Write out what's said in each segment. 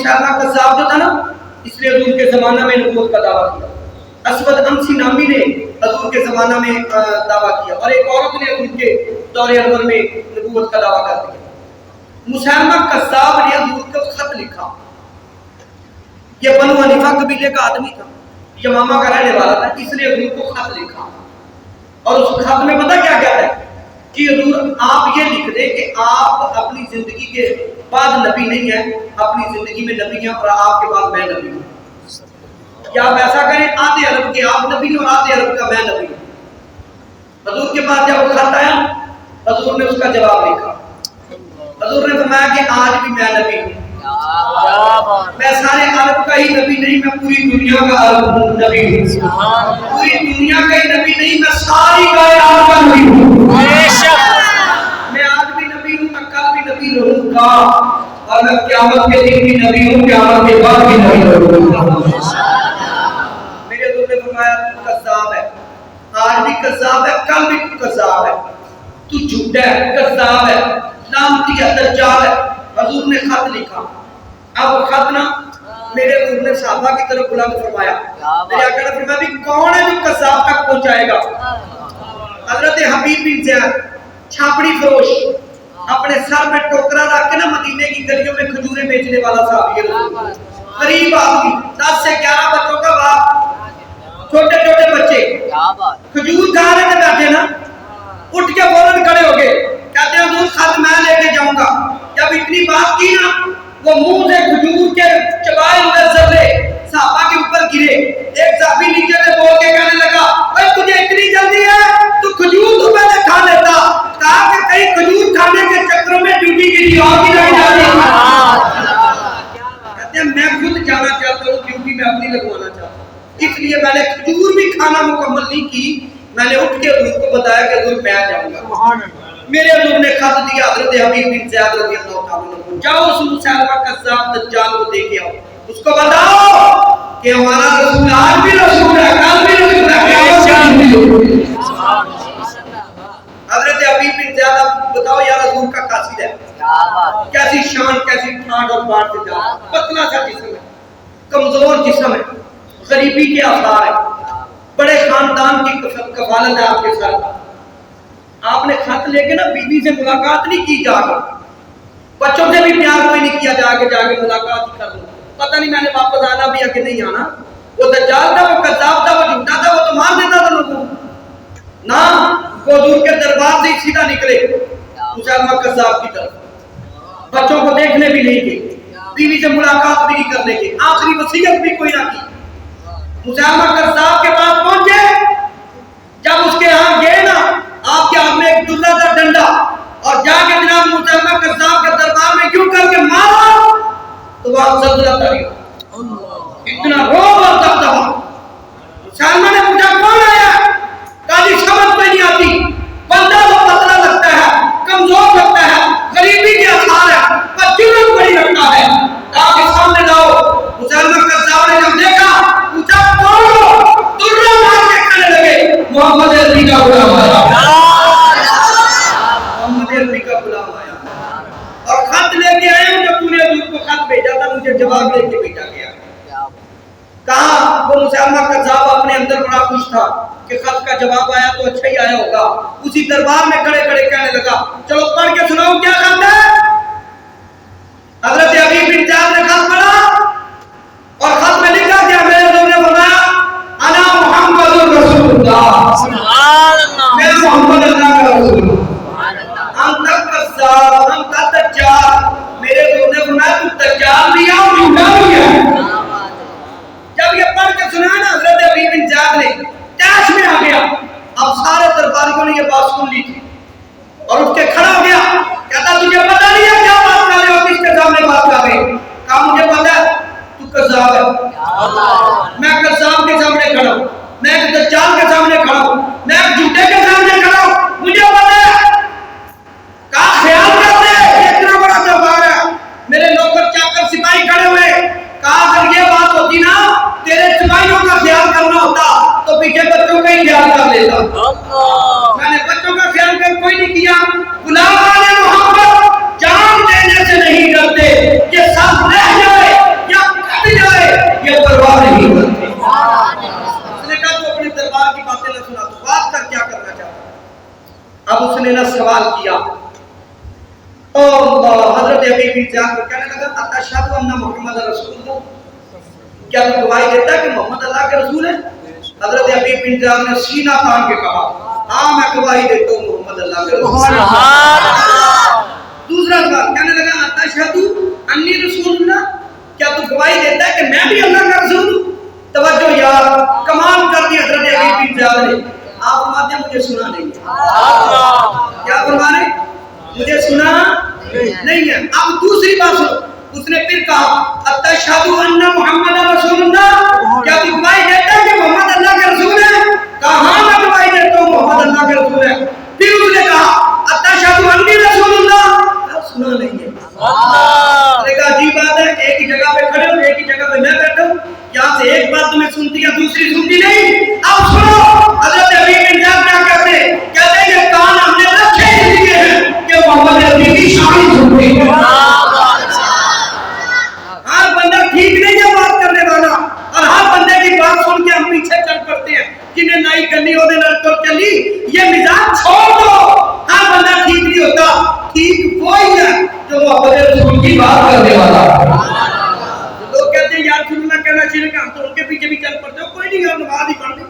مسیلمہ کذاب جو تھا نا، اس لیے حضور کے زمانہ میں نبوت کا دعویٰ کیا. اسود امسی نامی نے حضور کے زمانہ میں دعویٰ کیا، اور ایک عورت نے حضور کے دور انور میں نبوت کا دعویٰ کر دیا. مسیلمہ کذاب نے حضور کو خط لکھا. یہ بنو حنیفہ قبیلے کا آدمی تھا، یمامہ کا رہنے والا تھا، اس لیے حضور کو خط لکھا. اور اس خط میں پتہ کیا کہتا ہے کہ حضور آپ یہ لکھ دیں کہ آپ اپنی زندگی کے بعد نبی نہیں ہیں، اپنی زندگی میں نبی ہیں اور آپ کے بعد میں نبی ہوں. کیا آپ ایسا کریں آدھے عرب کے آپ نبی ہیں اور آدھے عرب کا میں نبی ہوں. حضور کے پاس جب وہ خط آیا، حضور نے اس کا جواب لکھا. حضور نے فرمایا کہ آج بھی میں نبی ہوں. میں سارے عرب کا ہی نبی نہیں، میں پوری دنیا کا عرب نبی ہوں. پوری دنیا کا ہی نبی نہیں، میں ساری کائنات کا نبی ہوں. میں آج بھی نبی ہوں، میں کل بھی نبی رہوں گا، اور میں قیامت کے دن بھی نبی ہوں، قیامت کے بعد بھی نبی رہوں گا. میرے حضور نے فرمایا تو کذاب ہے، آج بھی کذاب ہے، کل بھی کذاب ہے، تو جھوٹا ہے، کذاب ہے، لعنتی ہے، دجال ہے. حضور نے خط لکھا. اب خط نا میرے حضور نے صحابہ کی طرف بلند فرمایا. میرے آقا نے فرمایا بھی کون ہے جو کذاب تک پہنچائے گا؟ حضرت حبیب بن زیاد چھاپڑی فروش، اپنے سر میں ٹوکرا رکھ کے نا مدینے کی گلیوں میں کھجوریں بیچنے والا صحابی ہے. غریب آدمی، 10 سے 11 بچوں کا باپ، چھوٹے چھوٹے بچے کھجور کھا رہے تھے بیٹھے نا، اٹھ کے فوراً کھڑے ہو گئے، کہتے ہیں حضور خط میں لے کے جاؤں گا. جب اتنی بات کی نا، وہ منہ سے کھجور کے چبائے ہوئے ذرے صحابہ کے اوپر گرے. ایک صحابی نیچے سے بول کے کہنے لگا بھائی تجھے اتنی جلدی ہے تو کھجور تو پہلے کھا لیتا. کہا کہ کہیں کھجور کھانے کے چکروں میں ڈیوٹی کی تھی اور کی نہیں جاتی. کہتے ہیں میں خود جانا چاہتا ہوں، ڈیوٹی میں اپنی لگوانا چاہتا ہوں، اس لیے میں نے کھجور بھی کھانا مکمل نہیں کی. میں نے اٹھ کے حضور کو بتایا کہ حضور میں جاؤں گا. میرے حضور نے خط دیا حضرت حبیب بن زیاد رضی اللہ تعالیٰ عنہ، جاؤ اس مسیلمہ کذاب دجال کو دے کے آؤ، اس کو بتاؤ کہ ہمارا رسول آج بھی رسول ہے، کل بھی رسول ہے، قیامت بھی رسول ہے. حضرت حبیب بن زیاد بتاؤ یا رسول کا قاصد ہے، کیسی شان، کیسی ٹھاٹ اور بات سے جا، پتلا سا جسم ہے، کمزور جسم ہے، غریبی کے آثار ہے، بڑے خاندان کی کفالت ہے آپ کے ساتھ. آپ نے خط لے کے نا بیوی سے ملاقات نہیں کی، جا کے بچوں سے بھی پیار کوئی نہیں کیا، جا کے ملاقات ہی کر لوں، پتہ نہیں میں نے واپس آنا بھی ہے کہ نہیں آنا. وہ دجال تھا، وہ کذاب تھا، وہ جھوٹا تھا، وہ تو مار دیتا تھا لوگوں نا. وہ حضور کے دربار سے سیدھا نکلے مسیلمہ کذاب کی طرف، بچوں کو دیکھنے بھی نہیں گئے، بیوی سے ملاقات بھی نہیں کرنے گئے، آخری وصیت بھی کوئی نہ کی. مسیلمہ کذاب کے پاس پہنچے، جب اس کے ہاں گئے نا، آپ کے ہاتھ میں ایک دلہ تھا ڈنڈا، اور جا کے جناب مسیلمہ کذاب کے دربار میں کیوں کر کے مارا تو وہ زلزلہ تاری اتنا روب اور دبدبا. مسیلمہ نے پوچھا کون آیا؟ کہا جی سمجھ میں نہیں آتی، بندہ تو پتلا لگتا ہے، کمزور لگتا ہے، غریبی کے آثار ہے، پر جرم بڑی رکھتا ہے، کہا کہ سامنے لاؤ. مسیلمہ کذاب نے جب دیکھا پوچھا کون ہو؟ درہ مار کے کہنے لگے محمد عربی کا غلام آیا، محمد عربی کا غلام آیا. اور خط لے کے آئے ہوں، جب تو نے حضور کو خط بھیجا تھا مجھے جواب دے کے بھیجا گیا. کہا وہ مسیلمہ کذاب اپنے اندر بڑا خوش تھا کہ خط کا جواب آیا تو اچھا ہی آیا ہوگا. اسی دربار میں کھڑے کھڑے کہنے لگا چلو پڑھ کے سناؤ کیا خط ہے. حضرت حبیب بن زیاد نے خط پڑھا اور خط میں لکھا کہ میرے حضور نے فرمایا انا محمد رسول اللہ، سبحان اللہ، میں محمد اللہ کا رسول ہوں. ہم تک کذاب، ہم تک دجال. میرے حضور نے فرمایا تو دجال بھی ہے اور جھوٹا بھی ہے. جب یہ پڑھ کے سنا نا حضرت حبیب بن زیاد نے تیش میں آ گیا. اب سارے درباریوں نے یہ بات سن لی تھی اور اٹھ کے کھڑا ہو گیا. کہتا تجھے پتہ نہیں ہے کیا بات کر رہے ہو، کس کے سامنے بات کر رہے ہو؟ کہا مجھے پتہ ہے تو کذاب ہے، میں کذاب کے سامنے کھڑا ہوں، میں ایک دجال کے سامنے کھڑا ہوں، میں ایک جھوٹے کے سامنے کھڑا ہوں، مجھے پتہ ہے. کہا خیال کرتے یہ اتنا بڑا دربار ہے، میرے نوکر چاکر سپاہی کھڑے ہوئے. کہا اگر یہ بات ہوتی نا تیرے سپاہیوں کا خیال کرنا ہوتا تو پیچھے بچوں کا ہی خیال کر لیتا. میں نے بچوں کا خیال کر کوئی نہیں کیا. غلام محمد جان دینے سے نہیں ڈرتے کہ سب رہ جائے نہ سوال کیا تو حضرت ابی بن جعفر کو کہنے لگا اتشہد ان محمد رسول اللہ، کیا تو گواہی دیتا ہے کہ محمد اللہ کے رسول ہے؟ حضرت ابی بن جعفر نے سینہ تان کے کہا ہاں میں گواہی دیتا ہوں محمد اللہ کے رسول ہے۔ دوسرا سوال کہنے لگا اتشہد انی رسول اللہ، کیا تو گواہی دیتا ہے کہ میں بھی اللہ کا رسول ہوں؟ توجہ یار، کمال کر دی حضرت ابی بن جعفر نے۔ آپ فرماتے ہیں مجھے سنا نہیں ہے، کیا فرمانے مجھے سنا نہیں ہے۔ اب دوسری بات سنو، اس نے پھر کہا اتشہد ان محمد رسول اللہ، کیا تو گواہی دیتا ہے کہ محمد اللہ کے رسول ہے؟ کہا ہاں میں گواہی دیتا ہوں محمد اللہ کے رسول ہے۔ پھر اس نے کہا اتشہد انی رسول اللہ، سنا نہیں ہے۔ نے کہا عجیب بات ہے، ایک ہی جگہ پہ کھڑے ہو، ایک ہی جگہ پہ میں بیٹھا ہوں، یہاں سے ایک بات تمہیں سنتی ہے دوسری سنتی نہیں۔ اب سنو حضرت ابی بن جعفر کیا کہتے ہیں، کہتے ہیں یہ کان ہم نے رکھے اس لیے ہیں کہ محمد عربی کی شان سنتے ہیں۔ ہر بندہ ٹھیک نہیں ہے بات کرنے والا، اور ہر بندے کی بات سن کے ہم پیچھے چل پڑتے ہیں جنہیں نئی گلی ہونے لڑکر چلی، یہ مزاج چھوڑ دو۔ ہر بندہ ٹھیک نہیں ہوتا، ٹھیک وہی ہے جو محمد رسول کی بات کرنے والا۔ لوگ کہتے ہیں یا رسول اللہ کہنا شرک ہے، ہم تو ان کے پیچھے بھی چل پڑتے ہو، کوئی نہیں یار نماز ہی پڑھ لیں۔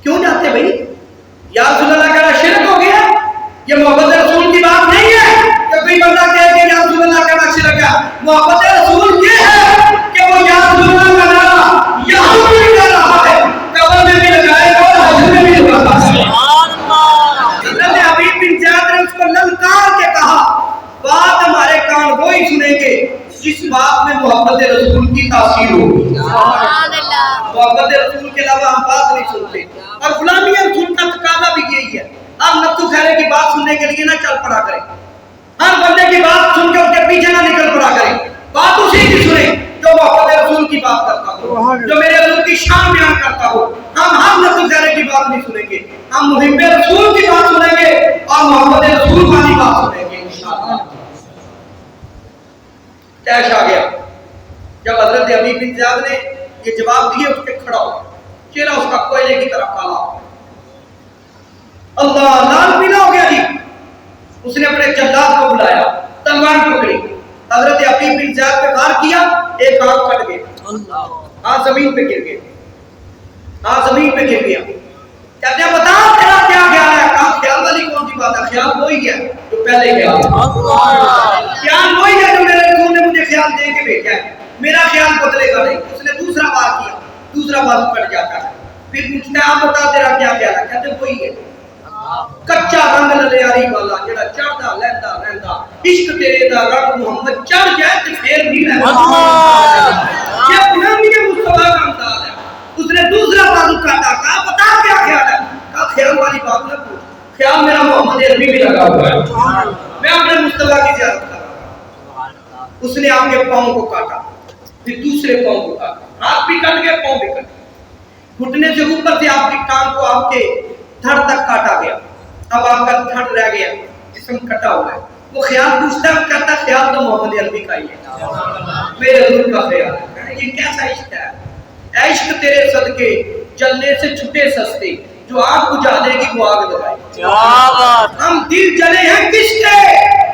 کیوں جاتے بھائی؟ یا رسول اللہ کہنا شرک ہو گیا، یہ محمد رسول کی بات نہیں ہے کہ کوئی بندہ کہے کہ یا رسول اللہ کہنا شرک ہے۔ محمد رسول یہ ہے کہ وہ یا رسول اللہ کا نعرہ یہاں بھی کہہ رہا ہے، قبر میں بھی لگائے گا اور حشر میں بھی لگاتا ہے۔ حضرت ابی بن جعفر نے اس کو للکار کے کہا بات ہمارے کان وہی سنیں گے جس بات میں محمد رسول کی تاثیر ہوگی۔ محمد رسول کے علاوہ ہم بات نہیں سنتے، اور غلامی رسول کا تقاضا بھی یہی ہے۔ آپ نفس خیرے کی بات سننے کے لیے نہ چل پڑا کریں، ہر بندے کی بات سن کے اس کے پیچھے نہ نکل پڑا کریں، بات اسی کی سنیں جو محمد رسول کی بات کرتا ہو، جو میرے رسول کی شان بیان کرتا ہو۔ ہم ہر نفس خیرے کی بات نہیں سنیں گے، ہم محب رسول کی بات سنیں گے اور محمد رسول والی بات سنیں گے انشاءاللہ۔ تیش آ گیا جب حضرت ابی بن جعفر نے یہ جواب دیے، اٹھ کے کھڑا ہو، چہرہ اس کا کوئلے کی طرح کالا، اللہ لال پیلا ہو گیا جی۔ اس نے اپنے جلاد کو بلایا، تلوار پکڑی، حضرت ابی بن جعفر پہ وار کیا، ایک آنکھ کٹ گئی، ہاتھ زمین پہ گر گیا، ہاتھ زمین پہ گر گیا۔ کہتے ہیں بتا تیرا کیا خیال ہے؟ کہا خیال والی کون سی بات ہے، خیال وہی ہے جو پہلے خیال ہے، خیال وہی ہے جو میرے رسول نے مجھے خیال دے کے بھیجا ہے، میرا خیال بدلے گا نہیں۔ اس نے دوسرا وار کیا، دوسرا بازو کٹ جاتا ہے، پھر پوچھتا ہے آپ بتا تیرا کیا خیال ہے؟ کہتے ہیں وہی ہے کچا رنگ للیاری والا جڑا چڑھدا لہندا رہندا، عشق تیرے دا رنگ محمد چڑھ جائے تے پھر نہیں رہندا۔ یہ غلامی مصطفیٰ کا انداز ہے۔ اس نے دوسرا بازو کاٹا، کہا بتا کیا خیال ہے؟ کہا خیال والی بات نہ پوچھ، خیال میرا محمد عربی بھی لگا ہوا ہے، میں اپنے مصطفیٰ کی زیارت کر رہا ہوں۔ اس نے آپ کے پاؤں کو کاٹا، پھر دوسرے پاؤں کو کاٹا، ہاتھ بھی کٹ گئے، پاؤں بھی کٹ گئے، گھٹنے سے اوپر سے آپ کی ٹانگ کو آپ کے دھڑ تک کاٹا گیا، اب آپ کا دھڑ رہ گیا، جسم کٹا ہوا ہے۔ وہ خیال پوچھتا ہے، کہتا خیال تو محمد عربی کا ہی ہے، میرے حضور کا خیال ہے۔ یہ کیسا عشق ہے؟ عشق تیرے صدقے جلنے سے چھٹے سستے، جو آگ بجھا دے گی وہ آگ لگائے۔ ہم دل جلے ہیں کس کے،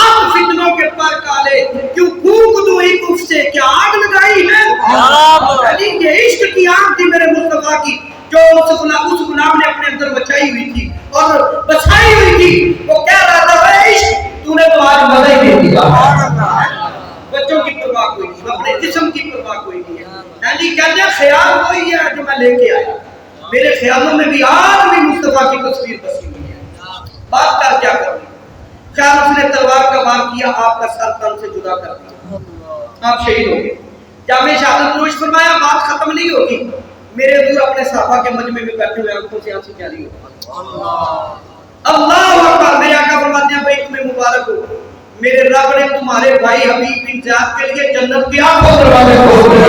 ہم فتنوں کے پر کالے، کیوں پھونک دوں ایک اف سے، کیا آگ لگائی ہے؟ یہ عشق کی آگ تھی میرے مصطفیٰ کی، جو اس غلام نے اپنے اندر بچائی ہوئی تھی اور بچائی ہوئی تھی۔ وہ کہہ رہا تھا اے عشق تو نے تو آج مزہ ہی دے دیا، بچوں کی پرواہ کوئی نہیں، اپنے جسم کی پرواہ کوئی نہیں ہے۔ یعنی کہتے ہیں خیال وہی ہے جو میں لے کے آیا، میرے خیالوں میں بھی آج بھی مصطفیٰ کی تصویر بسی ہوئی ہے۔ بات کر کیا کروں؟ خیال اس نے تلوار کا وار کیا، آپ کا سر تن سے جدا کر دیا، آپ شہید ہو گئے۔ جامع شہادت نوش فرمایا، بات ختم نہیں ہوگی، میرے حضور اپنے صحابہ کے مجمع میں بیٹھے ہوئے آنکھوں سے آنسو جاری ہو۔ اللہ اکبر، میرے آقا فرماتے ہیں بھائی تمہیں مبارک ہو، میرے رب نے تمہارے بھائی حبیب بن جعفر کے لیے جنت کے آٹھوں دروازے کھول دیے،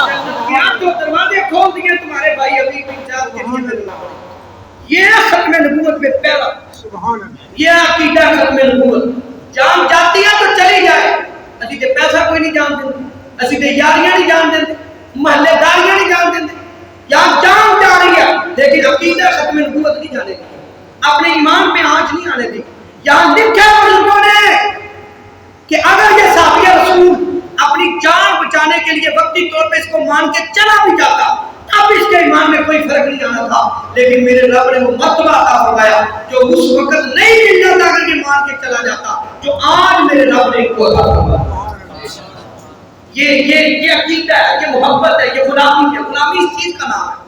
جنت کے آٹھوں دروازے کھول دیے تمہارے بھائی حبیب بن جعفر کے لیے۔ یہ ختم نبوت میں پہلا، یہ عقیدہ ختم نبوت۔ جان جاتی ہے تو چلی جائے، اسی تے پیسہ کوئی نہیں جان دیں، اسی تے یاریاں نہیں جان دیں، محلے داریاں نہیں جان دیں، یا جان جا رہی ہے لیکن عقیدہ ختم نبوت نہیں جان آنے دی, اپنے ایمان پہ آنچ نہیں آنے دی. یہاں لکھا ہے بزرگوں نے کہ اگر یہ صحابی رسول اپنی جان بچانے کے لیے وقتی طور پہ اس کو مان کے چلا بھی جاتا اب اس کے ایمان میں کوئی فرق نہیں آنا تھا, لیکن میرے رب نے وہ مرتبہ عطا فرمایا جو اس وقت نہیں مل جاتا اگر یہ مان کے چلا جاتا, جو آج میرے رب نے کو عطا فرمایا. یہ عقیدہ ہے, یہ محبت ہے, یہ غلامی ہے. غلامی اس چیز کا نام ہے